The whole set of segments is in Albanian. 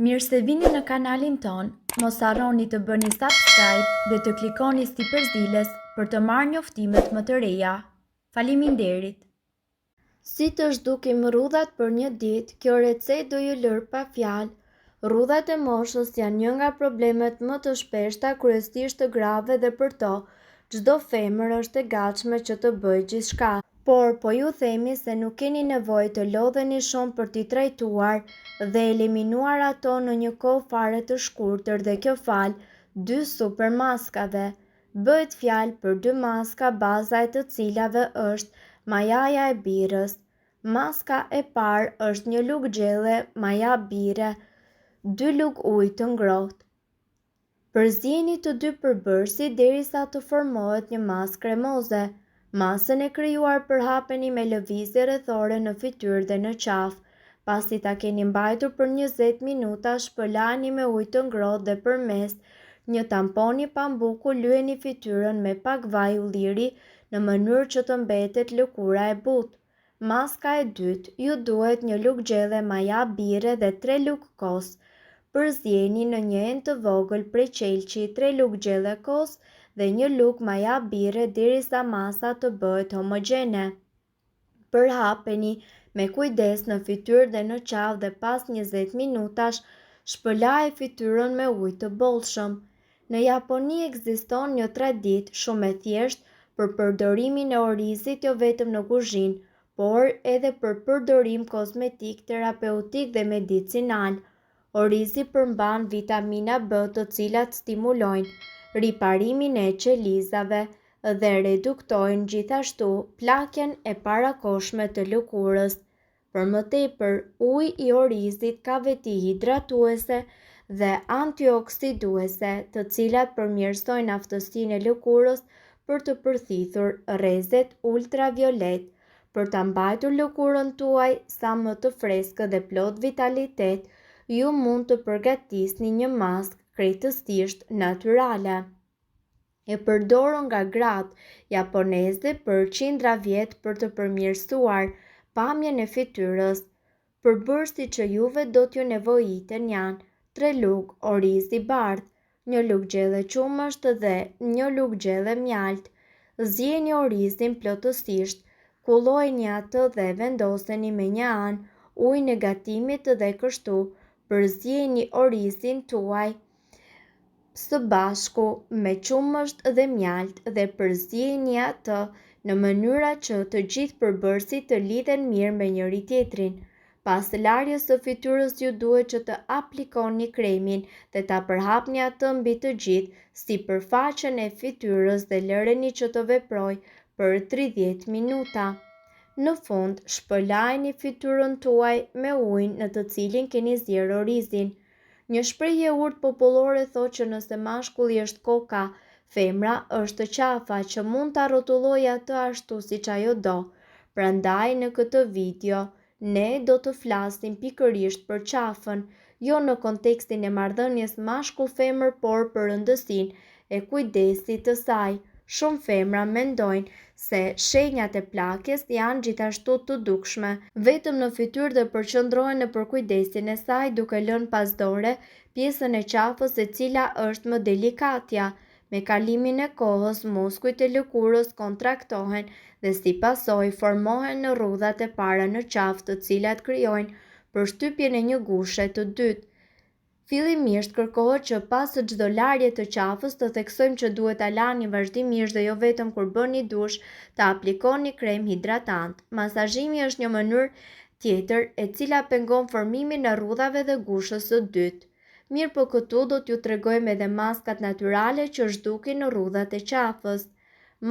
Mirë se vini në kanalin ton, mos harroni të bëni subscribe dhe të klikoni si përzdiles për të marrë njoftimet më të reja. Faleminderit! Si të zhdukim rrudhat për një ditë, kjo recetë do ju lër pa fjalë. Rrudhat e moshës janë një nga problemet më të shpeshta kryesisht të grave dhe për to, çdo femër është e gatshme që të bëjë gjithçka. Por po ju themi se nuk keni nevojë të lodheni shumë për t'i trajtuar dhe eliminuar ato në një kohë fare të shkurtër dhe kjo fal 2 super maskave. Bëhet fjalë për 2 maska baza e të cilave është majaja e birës. Maska e parë është një lugë gjelle maja bire, 2 lugë ujë të ngrohtë. Përzieni të dy përbërësit derisa të formohet një masë kremoze. Masën e krijuar përhapeni me lëvizje rrethore në fytyrë dhe në qafë. Pasi ta keni mbajtur për 20 minuta, shpëlani me ujë të ngrohtë dhe përmes një tamponi pambuku lyeni fytyrën me pak vaj ulliri në mënyrë që të mbetet lëkura e butë. Maska e dytë, ju duhet një lugë gjelle maja bire dhe 3 lugë kos. Përzieni në një enë të vogël prej qelçi 3 lugë gjelle kos dhe një lugë maja bire derisa masa të bëhet homogjene. Përhapeni me kujdes në fytyrë dhe në qafë dhe pas 20 minutash shpëlaje fytyrën me ujë të bollshëm. Në Japoni ekziston një traditë shumë e thjeshtë për përdorimin e orizit jo vetëm në kuzhinë, por edhe për përdorim kozmetik, terapeutik dhe medicinal. Orizi përmban vitamina B të cilat stimulojnë riparimin e qelizave dhe reduktojnë gjithashtu plakjen e parakohshme të lëkurës. Për më tepër, uji i orizit ka veti hidratuese dhe antioksiduese, të cilat përmirësojnë aftësinë e lëkurës për të përthithur rrezet ultraviolet. Për ta mbajtur lëkurën tuaj sa më të freskët dhe plot vitalitet, ju mund të përgatisni një maskë krejtësisht natyrale. E përdorur nga gratë japoneze për qindra vjet për të përmirësuar pamjen e fytyrës. Përbërësit që juve do t'ju nevojiten janë 3 lugë oriz i bardhë, 1 lugë gjelle qumësht dhe 1 lugë gjelle mjaltë. Zjeni orizin plotësisht, kullojeni atë dhe vendoseni me një anë ujë në gatimit dhe kështu përzieni orizin tuaj së bashku me qumësht dhe mjalt dhe përzieni atë në mënyra që të gjithë përbërësit të lidhen mirë me njëri tjetrin. Pas larjes së fytyrës ju duhet që të aplikoni kremin dhe ta përhapni atë mbi të gjithë sipërfaqen e fytyrës dhe lëreni që të veprojë për 30 minuta. Në fund, shpëlajini fytyrën tuaj me ujin në të cilin keni zjerë orizin. Një shprehje urtë popullore thotë që nëse mashkulli është koka, femra është qafa që mund ta rrotullojë atë ashtu siç ajo do. Prandaj në këtë video ne do të flasim pikërisht për qafën, jo në kontekstin e marrëdhënies mashkull-femër, por për rëndësinë e kujdesit të saj. Shumë femra mendojnë se shenjat e plakjes janë gjithashtu të dukshme vetëm në fytyrë dhe përqendrohen nëpër kujdesin e saj duke lënë pas dore pjesën e qafës e cila është më delikatja. Me kalimin e kohës, muskujt e lëkurës kontraktohen dhe si pasojë formohen në rrudhat e para në qafë të cilat krijojnë përshtypjen e një gushe të dytë. Fillimisht kërkohet që pas çdo larje të qafës të theksojmë që duhet ta lani vazhdimisht dhe jo vetëm kur bëni dush të aplikoni krem hidratant. Masazhimi është një mënyrë tjetër e cila pengon formimin e rrudhave dhe gushës së dytë. Mirë po këtu do t'ju tregojmë edhe maskat natyrale që zhdukin në rrudhat e qafës.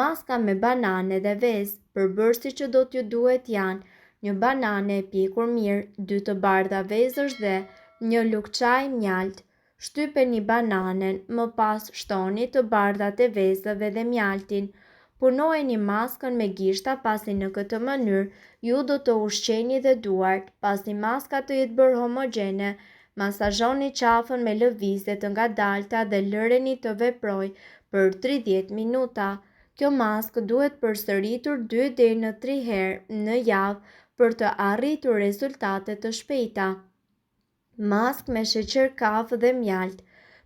Maska me banane dhe vezë, përbërësit që do t'ju duhet janë një banane e pjekur mirë, 2 të bardha vezësh dhe 1 lugë çaj mjalt. Shtypeni bananen, më pas shtoni të bardhat e vezëve dhe mjaltin. Punojeni maskën me gishta pasi në këtë mënyrë ju do të ushqeni dhe duart. Pasi maska të jetë bërë homogjene, masazhoni qafën me lëvizje të ngadalta dhe lëreni të veprojë për 30 minuta. Kjo maskë duhet përsëritur 2 deri në 3 herë në javë për të arritur rezultate të shpejta. Mask me sheqer kafë dhe mjalt.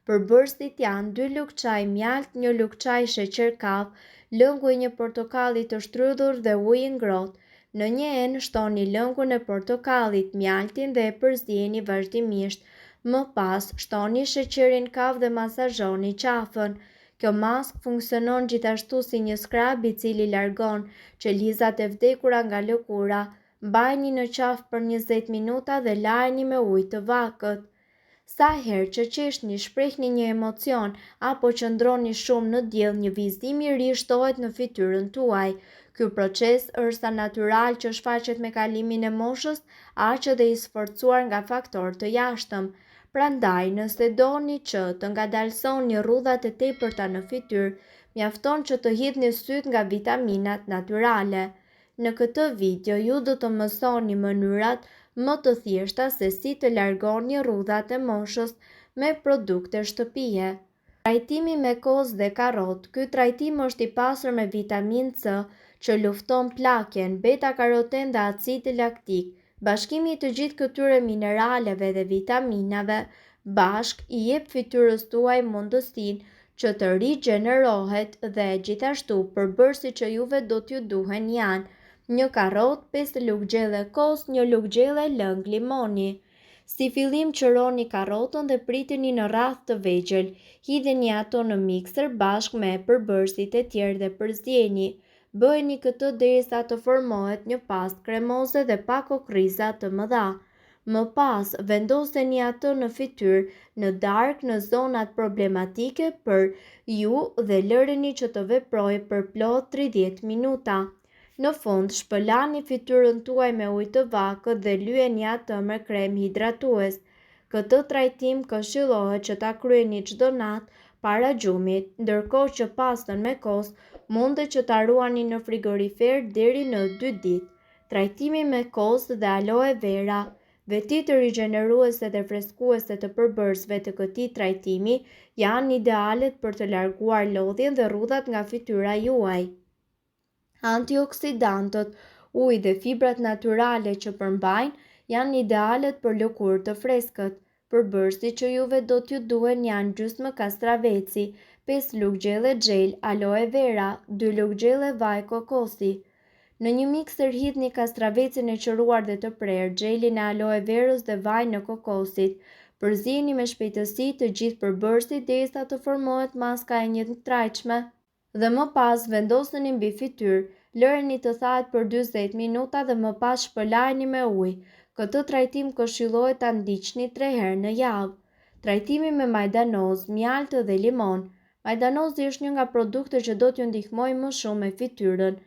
Përbërësit janë 2 lugë çaj mjalt, 1 lugë çaj sheqer kafë, lëngu i një portokalli të shtrydhur dhe ujë i ngrohtë. Në një enë shtoni lëngun e portokallit, mjaltin dhe e përzieni vazhdimisht. Më pas shtoni sheqerin kafë dhe masazhoni qafën. Kjo mask funksionon gjithashtu si një skrab i cili largon qelizat e vdekura nga lëkura. Mbajini në qafë për 20 minuta dhe lajini me ujë të vakët. Sa herë që qeshni, shprehni një emocion apo qëndroni shumë në diell, një vizim i ri shtohet në fytyrën tuaj. Ky proces është sa natyral që shfaqet me kalimin e moshës, aq edhe i sforcuar nga faktorë të jashtëm. Prandaj, nëse doni që të ngadalsoni rrudhat e tepërta në fytyrë, mjafton që të hidhni syt nga vitaminat natyrale. Në këtë video ju do të mësoni mënyrat më të thjeshta se si të largoni rrudhat e moshës me produkte shtëpie. Trajtimi me kozë dhe karrotë. Ky trajtim është i pasur me vitaminë C që lufton plakjen, beta-karoten dhe acid laktik. Bashkimi i të gjithë këtyre mineraleve dhe vitaminave bashk i jep fytyrës tuaj mundësinë që të rigjenerohet dhe gjithashtu përbërësit që juve do t'ju duhen janë 1 karrotë, 5 lugë gjelle kos, 1 lugë gjelle lëng limoni. Si fillim qëroni karrotën dhe priteni në radhë të vegjël. Hidheni ato në mikser bashkë me përbërësit e tjerë dhe përzieni. Bëheni këtë derisa të formohet një pastë kremoze dhe pa kokriza të mëdha. Më pas, vendoseni atë në fytyrë, në darkë, në zonat problematike për ju dhe lëreni që të veprojë për plot 30 minuta. Në fund, shpëlani fytyrën tuaj me ujë të vakët dhe lyeni atë me kremë hidratues. Këtë trajtim këshillohet që ta kryeni çdo natë para gjumit, ndërkohë që pastën me kozë mundet që ta ruani në frigorifer deri në 2 ditë. Trajtimi me kozë dhe aloe vera. Vetitë rigjeneruese dhe freskuese të përbërësve të këtij trajtimi janë idealet për të larguar lodhjen dhe rrudhat nga fytyra juaj. Antioksidantët, uji dhe fibrat natyrale që përmbajnë janë idealet për lëkurë të freskët. Përbërësit që juve do t'ju duhen janë gjysmë kastraveci, 5 lugë gjelle xhel aloe vera, 2 lugë gjelle vaj kokosi. Në një mikser hidhni kastravecin e qëruar dhe të prerë, xhelin e aloe verës dhe vajin e kokosit. Përzieni me shpejtësi të gjithë përbërësit derisa të formohet maska e njëtrajtshme. Dhe më pas vendoseni mbi fytyrë, lëreni të thahet për 40 minuta dhe më pas shpëlajeni me ujë. Këtë trajtim këshillohet ta ndiqni 3 herë në javë. Trajtimi me majdanoz, mjalt dhe limon. Majdanozi është një nga produktet që do t'ju ndihmojë më shumë me fytyrën.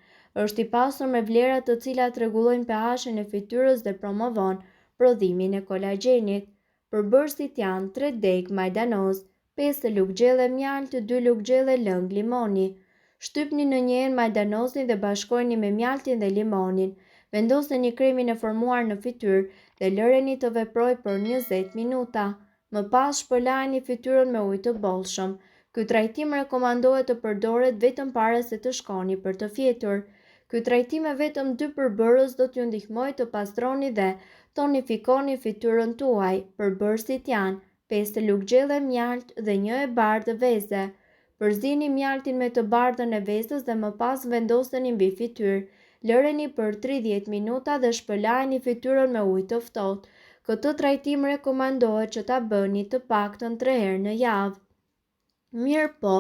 Është i pasur me vlera të cilat rregullojnë pH-in e fytyrës dhe promovon prodhimin e kolagjenit. Përbërësit janë 3 degë majdanoz, 5 lugë gjelle mjalt, 2 lugë gjelle lëng limoni. Shtypni në një enë majdanozin dhe bashkojeni me mjaltin dhe limonin. Vendoseni kremin e formuar në fytyrë dhe lëreni të veprojë për 20 minuta. Më pas shpëlajeni fytyrën me ujë të bollshëm. Ky trajtim rekomandohet të përdoret vetëm para se të shkoni për të fjetur. Ky trajtim me vetëm 2 përbërës do t'ju ndihmojë të pastroni dhe tonifikoni fytyrën tuaj. Përbërësit janë 5 lugë gjelle mjalt dhe 1 e bardhë veze. Përzieni mjaltin me të bardhën e vezës dhe më pas vendoseni mbi fytyrë. Lëreni për 30 minuta dhe shpëlajeni fytyrën me ujë të ftohtë. Këtë trajtim rekomandohet që ta bëni të paktën 3 herë në javë. Mirëpo,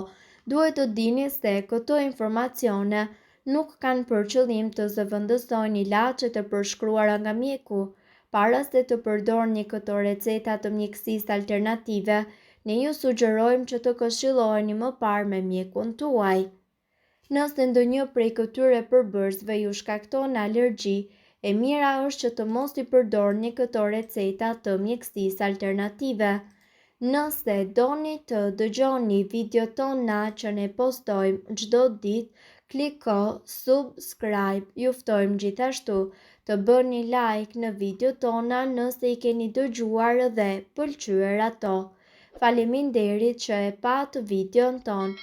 duhet të dini se këto informacione nuk kanë për qëllim të zëvendësojnë ilaçet e përshkruara nga mjeku. Para se të përdorni këto receta të mjekësisë alternative, ne ju sugjerojmë që të këshilloheni më parë me mjekun tuaj. Nëse ndonjë prej këtyre përbërësve ju shkakton alergji, e mira është që të mos i përdorni këto receta të mjekësisë alternative. Nëse doni të dëgjoni videot tona që ne postojmë çdo ditë, kliko subscribe. Ju ftojmë gjithashtu të bëni like në videot tona nëse i keni dëgjuar dhe pëlqyer ato. Faleminderit që e pat videon ton.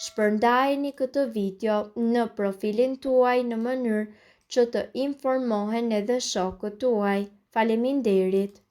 Shpërndajeni këtë video në profilin tuaj në mënyrë që të informohen edhe shokët tuaj. Faleminderit.